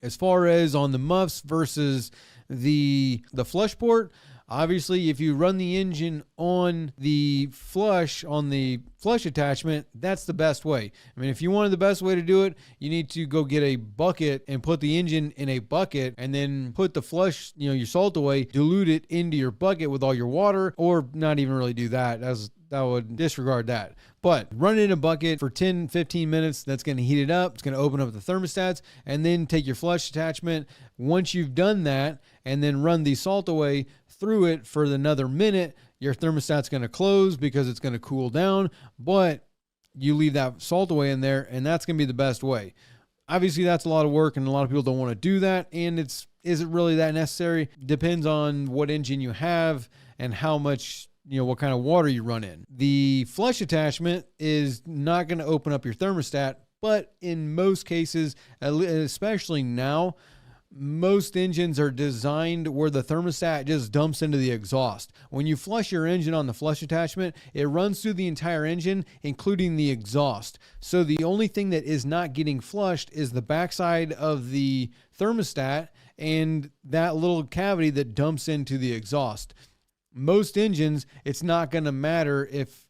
As far as on the muffs versus the flush port, obviously if you run the engine on the flush attachment, that's the best way. I mean, if you wanted the best way to do it, you need to go get a bucket and put the engine in a bucket and then put the flush, your salt away, dilute it into your bucket with all your water, or not even really do that, as that would disregard that. But run it in a bucket for 10, 15 minutes. That's going to heat it up. It's going to open up the thermostats, and then take your flush attachment. Once you've done that, and then run the salt away through it for another minute, your thermostat's going to close because it's going to cool down, but you leave that salt away in there, and that's going to be the best way. Obviously, that's a lot of work, and a lot of people don't want to do that, and is it really that necessary? Depends on what engine you have and how much, what kind of water you run in. The flush attachment is not going to open up your thermostat, but in most cases, especially now, most engines are designed where the thermostat just dumps into the exhaust. When you flush your engine on the flush attachment, it runs through the entire engine, including the exhaust. So the only thing that is not getting flushed is the backside of the thermostat and that little cavity that dumps into the exhaust. Most engines, it's not going to matter if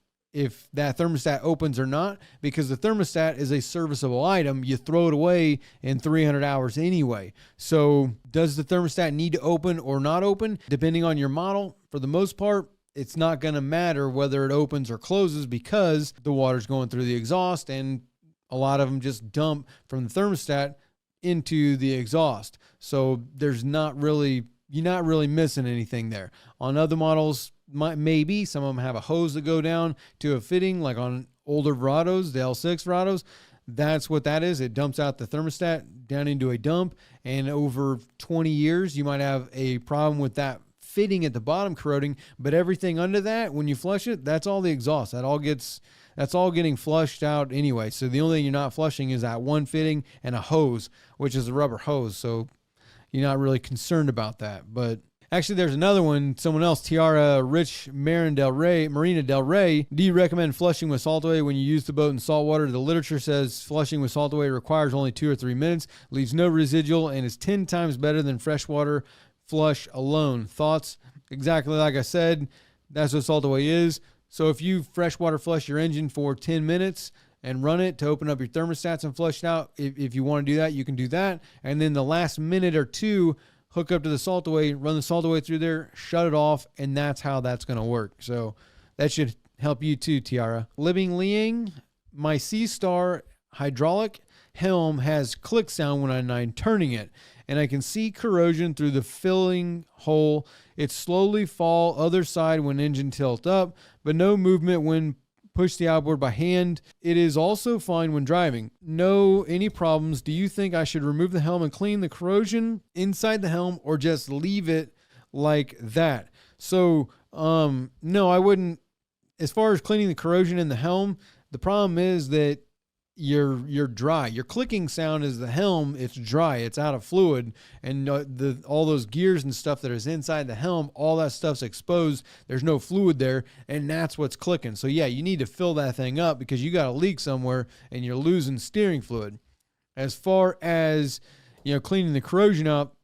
that thermostat opens or not, because the thermostat is a serviceable item. You throw it away in 300 hours anyway. So does the thermostat need to open or not open? Depending on your model, for the most part, it's not going to matter whether it opens or closes, because the water's going through the exhaust, and a lot of them just dump from the thermostat into the exhaust. So you're not really missing anything there. On other models, maybe some of them have a hose that go down to a fitting, like on older Verados, the L6 Verados. That's what that is. It dumps out the thermostat down into a dump, and over 20 years, you might have a problem with that fitting at the bottom corroding, but everything under that, when you flush it, that's all the exhaust. That's all getting flushed out anyway. So the only thing you're not flushing is that one fitting and a hose, which is a rubber hose. So you're not really concerned about that. But actually, there's another one. Someone else, Tiara Rich Marina Del Rey. Do you recommend flushing with salt away when you use the boat in salt water? The literature says flushing with salt away requires only 2 or 3 minutes, leaves no residual, and is 10 times better than freshwater flush alone. Thoughts? Exactly like I said, that's what salt away is. So if you freshwater flush your engine for 10 minutes and run it to open up your thermostats and flush it out, if you want to do that, you can do that. And then the last minute or two, hook up to the salt away, run the salt away through there, shut it off, and that's how that's going to work. So that should help you too, Tiara. Living Liang, my C-Star hydraulic helm has click sound when I'm turning it, and I can see corrosion through the filling hole. It slowly fall other side when engine tilt up, but no movement when push the outboard by hand. It is also fine when driving. No any problems. Do you think I should remove the helm and clean the corrosion inside the helm, or just leave it like that? So no, I wouldn't. As far as cleaning the corrosion in the helm, the problem is that you're dry. Your clicking sound is the helm. It's dry. It's out of fluid, and all those gears and stuff that is inside the helm, all that stuff's exposed. There's no fluid there, and that's what's clicking. So yeah, you need to fill that thing up, because you got a leak somewhere and you're losing steering fluid. As far as cleaning the corrosion up,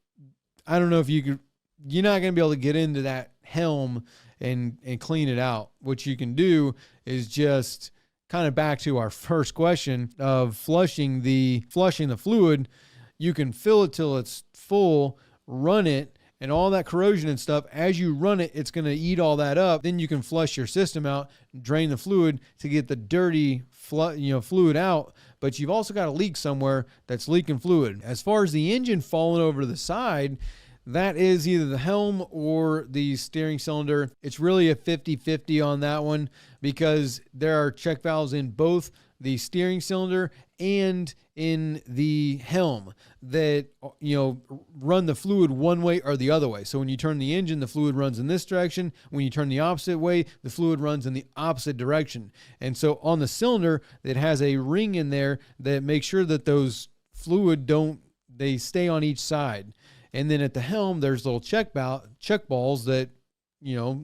I don't know if you're not going to be able to get into that helm and clean it out. What you can do is just kind of back to our first question of flushing the fluid. You can fill it till it's full, run it, and all that corrosion and stuff, as you run it, it's going to eat all that up. Then you can flush your system out, drain the fluid to get the dirty fluid out, but you've also got a leak somewhere that's leaking fluid. As far as the engine falling over to the side, that is either the helm or the steering cylinder. It's really a 50-50 on that one, because there are check valves in both the steering cylinder and in the helm that run the fluid one way or the other way. So when you turn the engine, the fluid runs in this direction. When you turn the opposite way, the fluid runs in the opposite direction. And so on the cylinder, it has a ring in there that makes sure that those fluid they stay on each side. And then at the helm, there's little check balls that,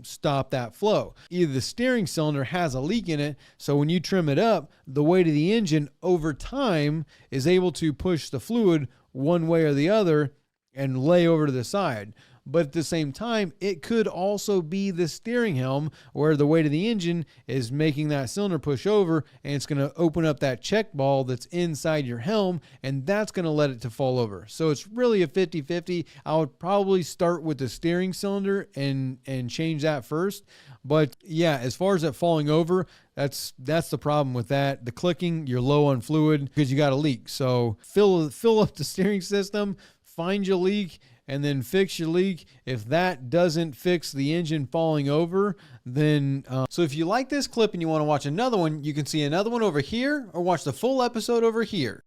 stop that flow. Either the steering cylinder has a leak in it, so when you trim it up, the weight of the engine over time is able to push the fluid one way or the other and lay over to the side. But at the same time, it could also be the steering helm where the weight of the engine is making that cylinder push over, and it's going to open up that check ball that's inside your helm, and that's going to let it to fall over. So it's really a 50-50. I would probably start with the steering cylinder and change that first. But yeah, as far as it falling over, that's the problem with that. The clicking, you're low on fluid because you got a leak. So fill up the steering system, find your leak, and then fix your leak. If that doesn't fix the engine falling over, then so if you like this clip and you want to watch another one, you can see another one over here or watch the full episode over here.